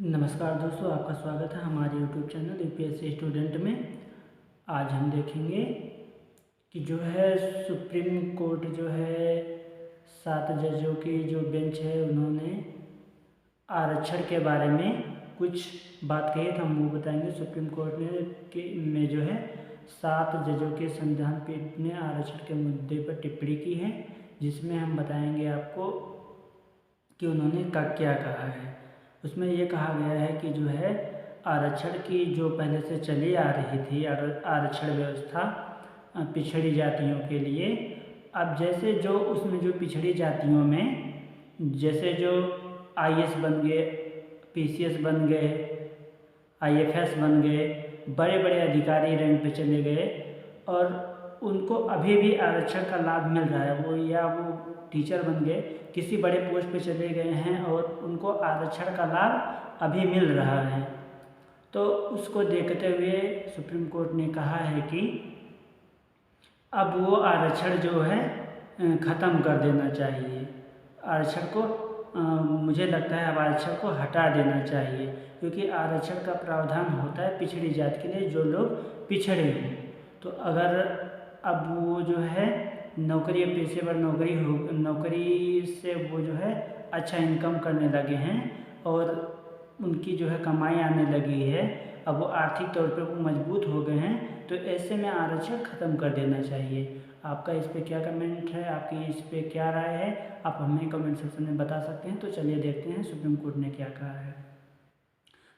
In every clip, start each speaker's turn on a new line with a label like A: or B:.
A: नमस्कार दोस्तों, आपका स्वागत है हमारे यूट्यूब चैनल यूपीएससी स्टूडेंट में। आज हम देखेंगे कि जो है सुप्रीम कोर्ट जो है 7 जजों की जो बेंच है उन्होंने आरक्षण के बारे में कुछ बात कही, तो हम वो बताएंगे। सुप्रीम कोर्ट में जो है 7 जजों के संविधान पीठ ने आरक्षण के मुद्दे पर टिप्पणी की है, जिसमें हम बताएंगे आपको कि उन्होंने क्या कहा है। उसमें ये कहा गया है कि जो है आरक्षण की जो पहले से चली आ रही थी आरक्षण व्यवस्था पिछड़ी जातियों के लिए, अब जैसे जो उसमें जो पिछड़ी जातियों में जैसे जो आईएएस बन गए, पीसीएस बन गए, आईएफएस बन गए, बड़े बड़े अधिकारी रैंक पे चले गए और उनको अभी भी आरक्षण का लाभ मिल रहा है। वो टीचर बन गए, किसी बड़े पोस्ट पे चले गए हैं और उनको आरक्षण का लाभ अभी मिल रहा है। तो उसको देखते हुए सुप्रीम कोर्ट ने कहा है कि अब वो आरक्षण जो है ख़त्म कर देना चाहिए। आरक्षण को मुझे लगता है अब आरक्षण को हटा देना चाहिए, क्योंकि आरक्षण का प्रावधान होता है पिछड़ी जाति के लिए, जो लोग पिछड़े हैं। तो अगर अब वो जो है नौकरी, पेशेवर नौकरी से वो जो है अच्छा इनकम करने लगे हैं और उनकी जो है कमाई आने लगी है, अब वो आर्थिक तौर पे वो मजबूत हो गए हैं, तो ऐसे में आरक्षण ख़त्म कर देना चाहिए। आपका इस पे क्या कमेंट है, आपकी इस पे क्या राय है, आप हमें कमेंट सेक्शन में बता सकते हैं। तो चलिए देखते हैं सुप्रीम कोर्ट ने क्या कहा है।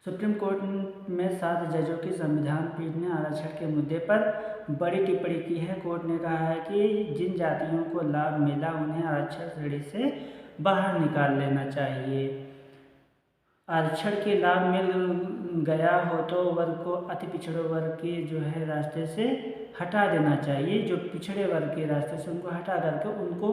A: सुप्रीम कोर्ट में 7 जजों की संविधान पीठ ने आरक्षण के मुद्दे पर बड़ी टिप्पणी की है। कोर्ट ने कहा है कि जिन जातियों को लाभ मिला उन्हें आरक्षण श्रेणी से बाहर निकाल लेना चाहिए। आरक्षण के लाभ मिल गया हो तो वर्ग को अति पिछड़े वर्ग के जो है रास्ते से हटा देना चाहिए। जो पिछड़े वर्ग के रास्ते से उनको हटा करके उनको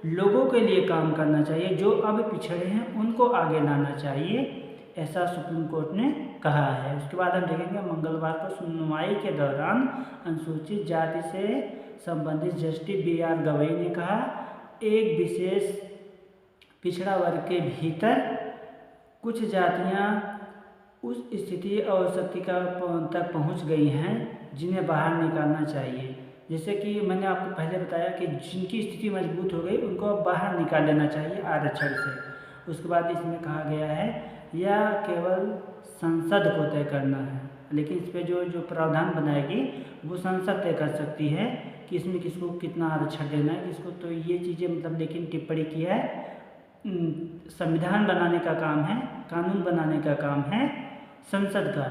A: लोगों के लिए काम करना चाहिए, जो अब पिछड़े हैं उनको आगे लाना चाहिए, ऐसा सुप्रीम कोर्ट ने कहा है। उसके बाद हम देखेंगे मंगलवार को सुनवाई के दौरान अनुसूचित जाति से संबंधित जस्टिस BR गवई ने कहा, एक विशेष पिछड़ा वर्ग के भीतर कुछ जातियां उस स्थिति और शक्ति तक पहुंच गई हैं जिन्हें बाहर निकालना चाहिए। जैसे कि मैंने आपको पहले बताया कि जिनकी स्थिति मजबूत हो गई उनको अब बाहर निकाल लेना चाहिए आरक्षण से। उसके बाद इसमें कहा गया है यह केवल संसद को तय करना है, लेकिन इस पर जो प्रावधान बनाएगी वो संसद तय कर सकती है कि इसमें किसको कितना आरक्षण देना है किसको। तो ये चीज़ें मतलब लेकिन टिप्पणी की है, संविधान बनाने का काम है, कानून बनाने का काम है संसद का,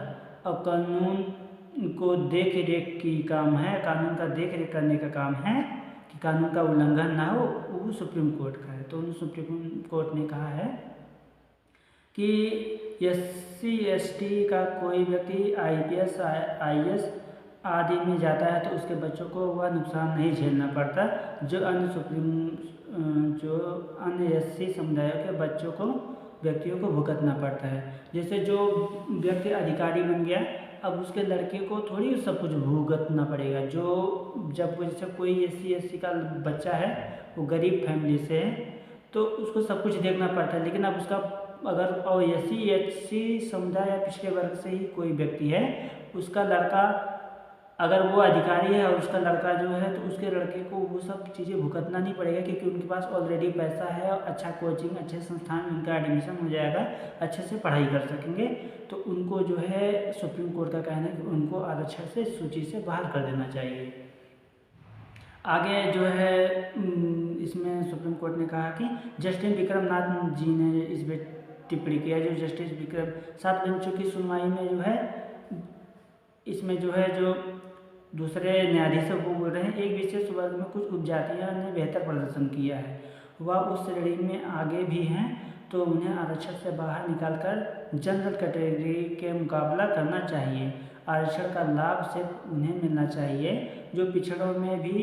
A: और कानून को देख रेख की काम है, कानून का देख रेख करने का काम है कि कानून का उल्लंघन ना हो, वो सुप्रीम कोर्ट का है। तो सुप्रीम कोर्ट ने कहा है कि SC ST का कोई व्यक्ति IPS IAS आदि में जाता है तो उसके बच्चों को वह नुकसान नहीं झेलना पड़ता जो अन्य SC समुदायों के बच्चों को व्यक्तियों को भुगतना पड़ता है। जैसे जो व्यक्ति अधिकारी बन गया, अब उसके लड़के को थोड़ी सब कुछ भुगतना पड़ेगा। जब जैसे कोई SC ST का बच्चा है, वो गरीब फैमिली से है, तो उसको सब कुछ देखना पड़ता है। लेकिन अब उसका अगर SC ST समुदाय या पिछड़े वर्ग से ही कोई व्यक्ति है, उसका लड़का अगर वो अधिकारी है और उसका लड़का जो है, तो उसके लड़के को वो सब चीज़ें भुगतना नहीं पड़ेगा, क्योंकि उनके पास ऑलरेडी पैसा है और अच्छा कोचिंग, अच्छे संस्थान में उनका एडमिशन हो जाएगा, अच्छे से पढ़ाई कर सकेंगे। तो उनको जो है सुप्रीम कोर्ट का कहना है कि उनको आरक्षण से सूची से बाहर कर देना चाहिए। आगे जो है इसमें सुप्रीम कोर्ट ने कहा कि जस्टिस विक्रमनाथ जी ने इस पर टिप्पणी किया। जो जस्टिस विक्रम 7 बेंचों की सुनवाई में जो है, इसमें जो है जो दूसरे न्यायाधीश वो बोल रहे हैं, एक विशेष वर्ग में कुछ उपजातियों ने बेहतर प्रदर्शन किया है, वह उस श्रेणी में आगे भी हैं, तो उन्हें आरक्षण से बाहर निकालकर जनरल कैटेगरी के मुकाबला करना चाहिए। आरक्षण का लाभ सिर्फ उन्हें मिलना चाहिए जो पिछड़ों में भी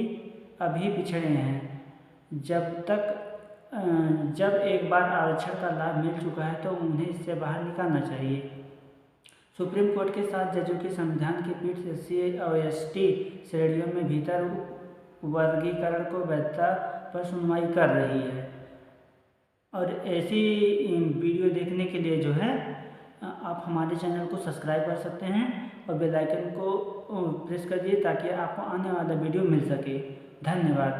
A: अभी पिछड़े हैं। जब एक बार आरक्षण का लाभ मिल चुका है तो उन्हें इससे बाहर निकालना चाहिए। सुप्रीम कोर्ट के 7 जजों की संविधान की पीठ SC और ST श्रेणियों में भीतर वर्गीकरण को वैधता पर सुनवाई कर रही है। और ऐसी वीडियो देखने के लिए जो है आप हमारे चैनल को सब्सक्राइब कर सकते हैं और बेल आइकन को प्रेस कर दिए ताकि आपको आने वाला वीडियो मिल सके। धन्यवाद।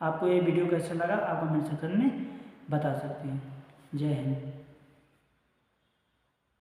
A: आपको ये वीडियो कैसा लगा आप कमेंट सेक्शन में बता सकते हैं। जय हिंद।